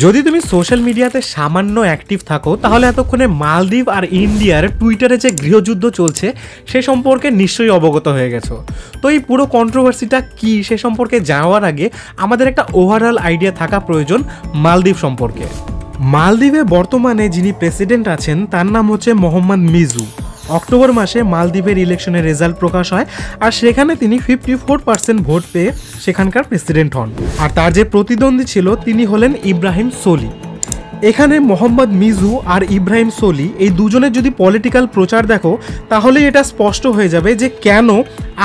যদি তুমি সোশ্যাল মিডিয়াতে সামান্য অ্যাক্টিভ থাকো তাহলে এতক্ষণে মালদ্বীপ আর ইন্ডিয়ার টুইটারে যে গৃহযুদ্ধ চলছে সে সম্পর্কে নিশ্চয়ই অবগত হয়ে গেছো। তো এই পুরো কন্ট্রোভার্সিটা কি সে সম্পর্কে যাওয়ার আগে আমাদের একটা ওভারঅল আইডিয়া থাকা প্রয়োজন মালদ্বীপ সম্পর্কে। মালদ্বীপে বর্তমানে যিনি প্রেসিডেন্ট আছেন তার নাম হচ্ছে মোহাম্মদ মিজু। অক্টোবর মাসে মালদ্বীপের ইলেকশনের রেজাল্ট প্রকাশ হয় আর সেখানে তিনি 54% ভোট পেয়ে সেখানকার প্রেসিডেন্ট হন। আর তার যে প্রতিদ্বন্দ্বী ছিল তিনি হলেন ইব্রাহিম সোলি। এখানে মোহাম্মদ মিজু আর ইব্রাহিম সোলি এই দুজনের যদি পলিটিক্যাল প্রচার দেখো তাহলে এটা স্পষ্ট হয়ে যাবে যে কেন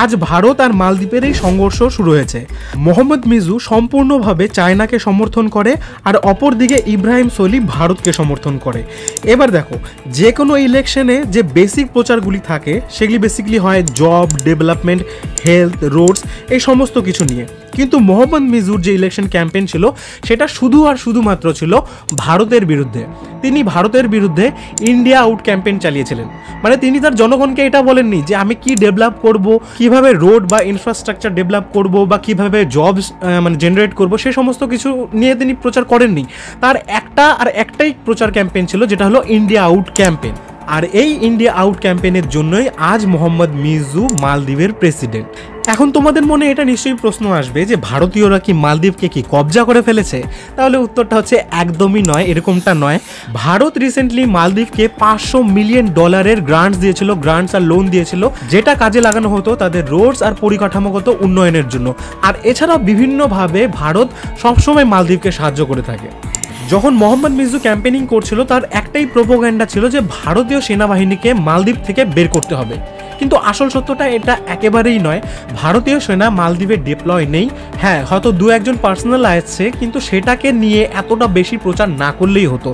আজ ভারত আর মালদ্বীপের এই সংঘর্ষ শুরু হয়েছে। মোহাম্মদ মিজু সম্পূর্ণভাবে চায়নাকে সমর্থন করে আর অপরদিকে ইব্রাহিম সোলি ভারতকে সমর্থন করে। এবার দেখো যে কোনো ইলেকশনে যে বেসিক প্রচারগুলি থাকে সেগুলি বেসিক্যালি হয় জব, ডেভেলপমেন্ট, হেলথ, রোডস এই সমস্ত কিছু নিয়ে। কিন্তু মোহাম্মদ মিজুর যে ইলেকশন ক্যাম্পেইন ছিল সেটা শুধু আর শুধুমাত্র ছিল ভারতের বিরুদ্ধে। তিনি ভারতের বিরুদ্ধে ইন্ডিয়া আউট ক্যাম্পেইন চালিয়েছিলেন। মানে তিনি তার জনগণকে এটা বলেননি যে আমি কি ডেভেলপ করব, কিভাবে রোড বা ইনফ্রাস্ট্রাকচার ডেভেলপ করব বা কিভাবে জবস জেনারেট করব, সে সমস্ত কিছু নিয়ে তিনি প্রচার করেননি। তার একটাই প্রচার ক্যাম্পেইন ছিল যেটা হলো ইন্ডিয়া আউট ক্যাম্পেইন। আর এই ইন্ডিয়া আউট ক্যাম্পেইনের জন্যই আজ মোহাম্মদ মিজু মালদ্বীপের প্রেসিডেন্ট। এখন তোমাদের মনে এটা নিশ্চয়ই প্রশ্ন আসবে যে ভারতীয়রা কি মালদ্বীপকে কি কবজা করে ফেলেছে? তাহলে উত্তরটা হচ্ছে একদমই নয়, এরকমটা নয়। ভারত রিসেন্টলি মালদ্বীপকে $500 মিলিয়ন গ্রান্টস দিয়েছিল, গ্রান্টস আর লোন দিয়েছিল, যেটা কাজে লাগানো হতো তাদের রোডস আর পরিকাঠামোগত উন্নয়নের জন্য। আর এছাড়াও বিভিন্নভাবে ভারত সবসময় মালদ্বীপকে সাহায্য করে থাকে। যখন মোহাম্মদ মিজু ক্যাম্পেইনিং করছিল তার একটাই প্রোপাগান্ডা ছিল যে ভারতীয় সেনাবাহিনীকে মালদ্বীপ থেকে বের করতে হবে। কিন্তু আসল সত্যটা এটা একেবারেই নয়। ভারতীয় সেনা মালদ্বীপে ডিপ্লয় নেই। হ্যাঁ, হয়তো দু একজন পার্সোনাল আসছে, কিন্তু সেটাকে নিয়ে এতটা বেশি প্রচার না করলেই হতো।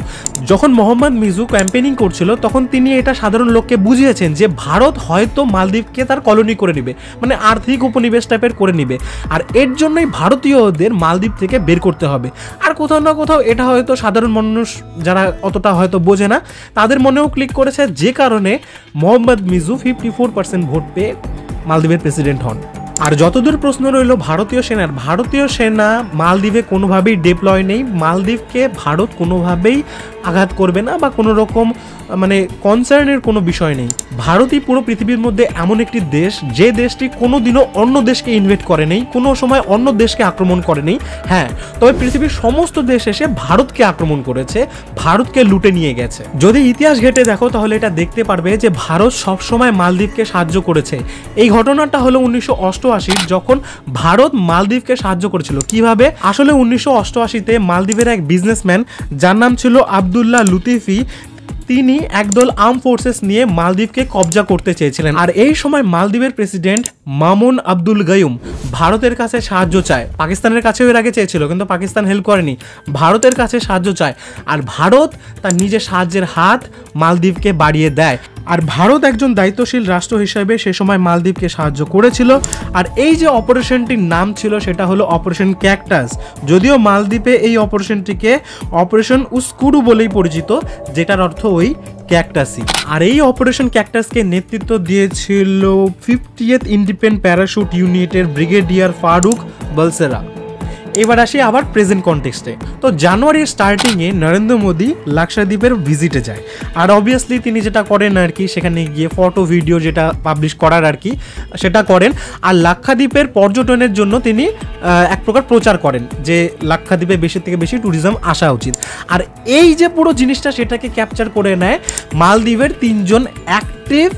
যখন মোহাম্মদ মিজু ক্যাম্পেইনিং করছিল তখন তিনি এটা সাধারণ লোককে বুঝিয়েছেন যে ভারত হয়তো মালদ্বীপকে তার কলোনি করে নিবে, মানে আর্থিক উপনিবেশ টাইপের করে নিবে, আর এর জন্যই ভারতীয়দের মালদ্বীপ থেকে বের করতে হবে। আর কোথাও না কোথাও এটা হয়তো সাধারণ মানুষ যারা অতটা হয়তো বোঝে না তাদের মনেও ক্লিক করেছে, যে কারণে মোহাম্মদ মিজু 54% ভোট পেয়ে মালদ্বীপের প্রেসিডেন্ট হন। আর যতদূর প্রশ্ন রইল ভারতীয় সেনা মালদ্বীপে কোনোভাবেই ডিপ্লয় নেই। মালদ্বীপকে ভারত কোনোভাবেই আঘাত করবে না বা কোনো রকম কনসার্নের কোনো বিষয় নেই। ভারতই পুরো পৃথিবীর মধ্যে এমন একটি দেশ যে দেশটি কোনোদিনও অন্য দেশকে ইনভেট করে নেই, কোনো সময় অন্য দেশকে আক্রমণ করে নেই। হ্যাঁ, তবে পৃথিবীর সমস্ত দেশ এসে ভারতকে আক্রমণ করেছে, ভারতকে লুটে নিয়ে গেছে। যদি ইতিহাস ঘেটে দেখো তাহলে এটা দেখতে পারবে যে ভারত সবসময় মালদ্বীপকে সাহায্য করেছে। এই ঘটনাটা হলো 1988 যখন ভারত মালদ্বীপকে সাহায্য করেছিল। কিভাবে? আসলে 1988-তে মালদ্বীপের এক বিজনেসম্যান যার নাম ছিল আবদুল্লাহ লুতিফি, তিনি একদল আর্ম ফোর্সেস নিয়ে মালদ্বীপকে কবজা করতে চেয়েছিলেন। আর এই সময় মালদ্বীপের প্রেসিডেন্ট মামুন আব্দুল গায়ুম ভারতের কাছে সাহায্য চায়। পাকিস্তানের কাছেও এর আগে চেয়েছিল কিন্তু পাকিস্তান হেল্প করেনি, ভারতের কাছে সাহায্য চায়। আর ভারত তার নিজের সাহায্যের হাত মালদ্বীপকে বাড়িয়ে দেয়। আর ভারত একজন দায়িত্বশীল রাষ্ট্র হিসেবে সে সময় মালদ্বীপকে সাহায্য করেছিল। আর এই যে অপারেশনটির নাম ছিল সেটা হলো অপারেশন ক্যাকটাস। যদিও মালদ্বীপে এই অপারেশনটিকে অপারেশন উস্কুরু বলেই পরিচিত, যেটার অর্থ ওই ক্যাকটাসই। আর এই অপারেশন ক্যাকটাসকে নেতৃত্ব দিয়েছিল 50th ইন্ডিপেন্ডেন্ট প্যারাশুট ইউনিটের ব্রিগেডিয়ার ফারুক বলসেরা। এবার আসি আবার প্রেজেন্ট কনটেক্সটে। তো জানুয়ারির স্টার্টিংয়ে নরেন্দ্র মোদী লাক্ষাদ্বীপের ভিজিটে যায়। আর অবভিয়াসলি তিনি যেটা করেন আর কি, সেখানে গিয়ে ফটো ভিডিও যেটা পাবলিশ করার আর কি সেটা করেন। আর লাক্ষাদ্বীপের পর্যটনের জন্য তিনি এক প্রকার প্রচার করেন যে লাক্ষাদ্বীপে বেশি থেকে বেশি ট্যুরিজম আসা উচিত। আর এই যে পুরো জিনিসটা সেটাকে ক্যাপচার করে নেয় মালদ্বীপের 3জন অ্যাক্টিভ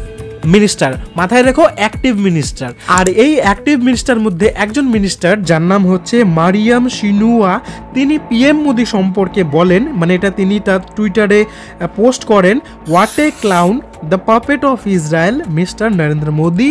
মিনিস্টার। মাথায় রেখো, অ্যাক্টিভ মিনিস্টার। আর এই অ্যাক্টিভ মিনিস্টার মধ্যে একজন মিনিস্টার যার নাম হচ্ছে মারিয়াম শিনুয়া, তিনি পিএম মোদি সম্পর্কে বলেন, মানে এটা তিনি তার টুইটারে পোস্ট করেন, what a clown, the puppet of Israel, mister Narendra Modi,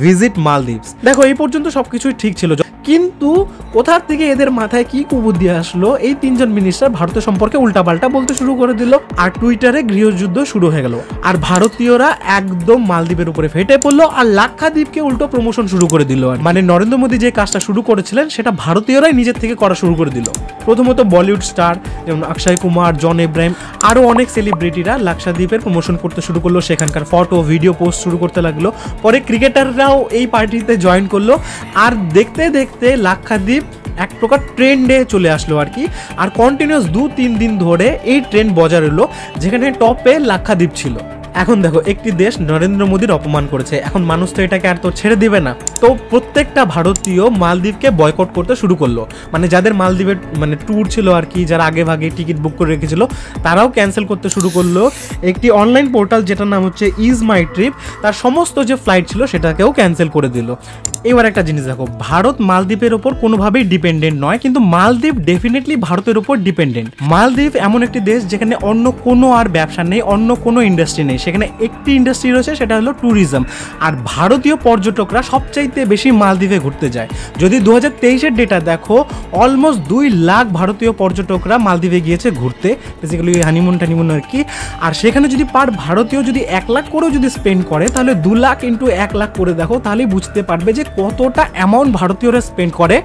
#visit Maldives. দেখো এই পর্যন্ত সবকিছুই ঠিক ছিল, কিন্তু কোথা থেকে এদের মাথায় কি কুবুদ্ধি আসলো, এই 3জন মিনিস্টার ভারতের সম্পর্কে উল্টাপাল্টা বলতে শুরু করে দিল। আর টুইটারে গৃহযুদ্ধ শুরু হয়ে গেল। আর ভারতীয়রা একদম মালদ্বীপের উপরে ফেটে পড়লো আর লাক্ষাদ্বীপকে উল্টো প্রমোশন শুরু করে দিল। মানে নরেন্দ্র মোদী যে কাজটা শুরু করেছিলেন সেটা ভারতীয়রাই নিজের থেকে করা শুরু করে দিল। প্রথমত বলিউড স্টার যেমন অক্ষয় কুমার, জন ইব্রাহিম, আরও অনেক সেলিব্রিটিরা লাক্ষাদ্বীপের প্রমোশন করতে শুরু করলো, সেখানকার ফটো ভিডিও পোস্ট শুরু করতে লাগলো। পরে ক্রিকেটাররাও এই পার্টিতে জয়েন করলো। আর দেখতে দেখতে লাক্ষাদ্বীপ এক প্রকার ট্রেন্ডে চলে আসলো আর কি। আর কন্টিনিউয়াস 2-3 দিন ধরে এই ট্রেন্ড বজায় রইলো, যেখানে টপে লাক্ষাদ্বীপ ছিল। এখন দেখো, একটি দেশ নরেন্দ্র মোদীর অপমান করেছে, এখন মানুষ তো এটাকে আর তো ছেড়ে দিবে না। তো প্রত্যেকটা ভারতীয় মালদ্বীপকে বয়কট করতে শুরু করলো, মানে যাদের মালদ্বীপের মানে ট্যুর ছিল আর কি, যারা আগে ভাগে টিকিট বুক করে রেখেছিল তারাও ক্যান্সেল করতে শুরু করলো। একটি অনলাইন পোর্টাল যেটার নাম হচ্ছে ইজ মাই ট্রিপ, তার সমস্ত যে ফ্লাইট ছিল সেটাকেও ক্যান্সেল করে দিল। এবার একটা জিনিস দেখো, ভারত মালদ্বীপের ওপর কোনোভাবেই ডিপেন্ডেন্ট নয়, কিন্তু মালদ্বীপ ডেফিনেটলি ভারতের উপর ডিপেন্ডেন্ট। মালদ্বীপ এমন একটি দেশ যেখানে অন্য কোনো আর ব্যবসা নেই, অন্য কোনো ইন্ডাস্ট্রি নেই, সেখানে একটি ইন্ডাস্ট্রি রয়েছে, সেটা হলো ট্যুরিজম। আর ভারতীয় পর্যটকরা সবচাইতে বেশি মালদ্বীপে ঘুরতে যায়। যদি 2023-এর ডেটা দেখো, অলমোস্ট 2 লাখ ভারতীয় পর্যটকরা মালদ্বীপে গিয়েছে ঘুরতে, বেসিক্যালি হানিমুন টানিমুন আর কি। আর সেখানে যদি পার ভারতীয় যদি 1 লাখ করেও যদি স্পেন্ড করে, তাহলে 2 লাখ ইন্টু 1 লাখ করে দেখো, তাহলেই বুঝতে পারবে যে কতটা অ্যামাউন্ট ভারতীয়রা স্পেন্ড করে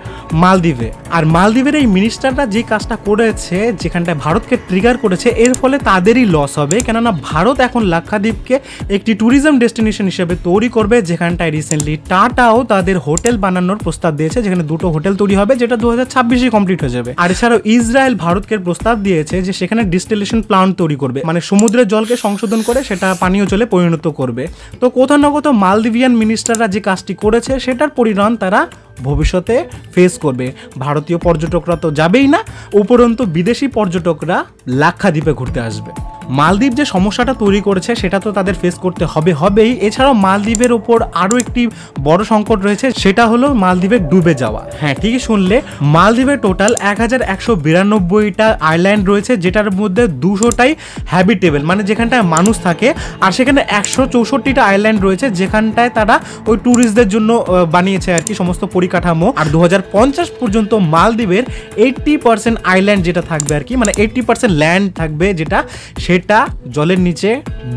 মালদ্বীপে। আর মালদ্বীপের এই মিনিস্টাররা যে কাজটা করেছে, যেখানটায় ভারতকে ট্রিগার করেছে, এর ফলে তাদেরই লস হবে, কেননা ভারত এখন লাক্ষাদ্বীপকে একটি ট্যুরিজম ডেস্টিনেশন হিসেবে তৈরি করবে, যেখানটায় রিসেন্টলি টাটাও তাদের হোটেল বানানোর প্রস্তাব দিয়েছে, যেখানে 2টো হোটেল তৈরি হবে, যেটা 2026-এ কমপ্লিট হয়ে যাবে। আর এছাড়াও ইসরায়েল ভারতকে প্রস্তাব দিয়েছে যে সেখানে ডিস্টিলেশন প্লান্ট তৈরি করবে, মানে সমুদ্রের জলকে সংশোধন করে সেটা পানীয় জলে পরিণত করবে। তো কোথাও না কোথাও মালদ্বীপিয়ান মিনিস্টাররা যে কাজটি করেছে সেটার পরিণাম তারা ভবিষ্যতে ফেস করবে। ভারতীয় পর্যটকরা তো যাবেই না, উপরন্তু বিদেশি পর্যটকরা লাক্ষাদ্বীপে ঘুরতে আসবে। মালদ্বীপ যে সমস্যাটা তৈরি করেছে সেটা তো তাদের ফেস করতে হবেই। এছাড়াও মালদ্বীপের ওপর আরও একটি বড় সংকট রয়েছে, সেটা হলো মালদ্বীপে ডুবে যাওয়া। হ্যাঁ, ঠিকই শুনলে, মালদ্বীপের টোটাল 1192টা আইল্যান্ড রয়েছে, যেটার মধ্যে 200টাই হ্যাবিটেবল, মানে যেখানটায় মানুষ থাকে। আর সেখানে 164টা আইল্যান্ড রয়েছে, যেখানটায় তারা ওই ট্যুরিস্টদের জন্য বানিয়েছে আর কি সমস্ত পরিকাঠামো। আর 2050 পর্যন্ত মালদ্বীপের 80% আইল্যান্ড যেটা থাকবে আর কি, মানে 80% ল্যান্ড থাকবে যেটা সেটা জলের নিচে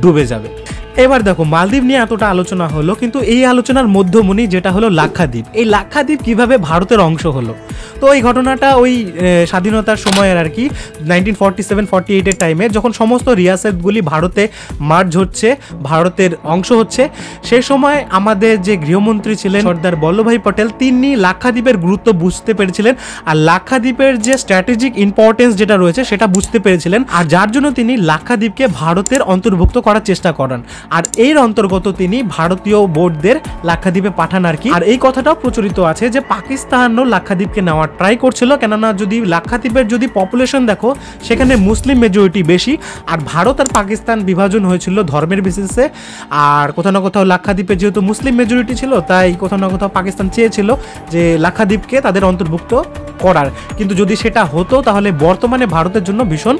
ডুবে যাবে। এবার দেখো, মালদ্বীপ নিয়ে এতটা আলোচনা হলো, কিন্তু এই আলোচনার মধ্যমণি যেটা হলো লাক্ষাদ্বীপ, এই লাক্ষাদ্বীপ কিভাবে ভারতের অংশ হলো। তো এই ঘটনাটা ওই স্বাধীনতার সময়ের আর কি 1947-48-এর টাইমে, যখন সমস্ত রিয়াসতগুলি ভারতে মার্জ হচ্ছে, ভারতের অংশ হচ্ছে, সেই সময় আমাদের যে গৃহমন্ত্রী ছিলেন সর্দার বল্লভভাই পটেল, তিনি লাক্ষাদ্বীপের গুরুত্ব বুঝতে পেরেছিলেন, আর লাক্ষাদ্বীপের যে স্ট্র্যাটেজিক ইম্পর্টেন্স যেটা রয়েছে সেটা বুঝতে পেরেছিলেন, আর যার জন্য তিনি লাক্ষাদ্বীপকে ভারতের অন্তর্ভুক্ত করার চেষ্টা করেন। আর এর অন্তর্গত তিনি ভারতীয় বোটদের লাক্ষাদ্বীপে পাঠান আর কি। আর এই কথাটাও প্রচলিত আছে যে পাকিস্তানও লাক্ষাদ্বীপকে নেওয়ার ট্রাই করছিল, কেননা যদি লাক্ষাদ্বীপের যদি পপুলেশন দেখো, সেখানে মুসলিম মেজরিটি বেশি, আর ভারত আর পাকিস্তান বিভাজন হয়েছিল ধর্মের বেসিসে। আর কোথাও না কোথাও লাক্ষাদ্বীপে যেহেতু মুসলিম মেজরিটি ছিল, তাই কোথাও না কোথাও পাকিস্তান চেয়েছিল যে লাক্ষাদ্বীপকে তাদের অন্তর্ভুক্ত করার। কিন্তু যদি সেটা হতো, তাহলে বর্তমানে ভারতের জন্য ভীষণ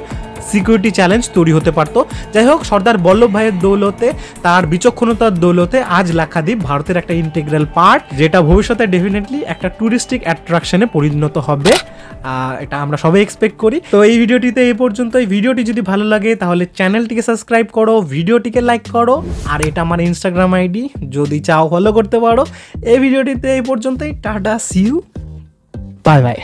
সিকিউরিটি চ্যালেঞ্জ তৈরি হতে পারতো। যাই হোক, সর্দার বল্লভ ভাইয়ের দৌলতে, তার বিচক্ষণতার দৌলতে আজ লাক্ষাদ্বীপ ভারতের একটা ইন্টিগ্রাল পার্ট, যেটা ভবিষ্যতে ডেফিনেটলি একটা ট্যুরিস্টিক অ্যাট্রাকশনে পরিণত হবে, এটা আমরা সবাই এক্সপেক্ট করি। তো এই ভিডিওটিতে এই পর্যন্ত। এই ভিডিওটি যদি ভালো লাগে তাহলে চ্যানেলটিকে সাবস্ক্রাইব করো, ভিডিওটিকে লাইক করো, আর এটা আমার ইনস্টাগ্রাম আইডি, যদি চাও ফলো করতে পারো। এই ভিডিওটিতে এই পর্যন্তই। Tata, see you, bye by.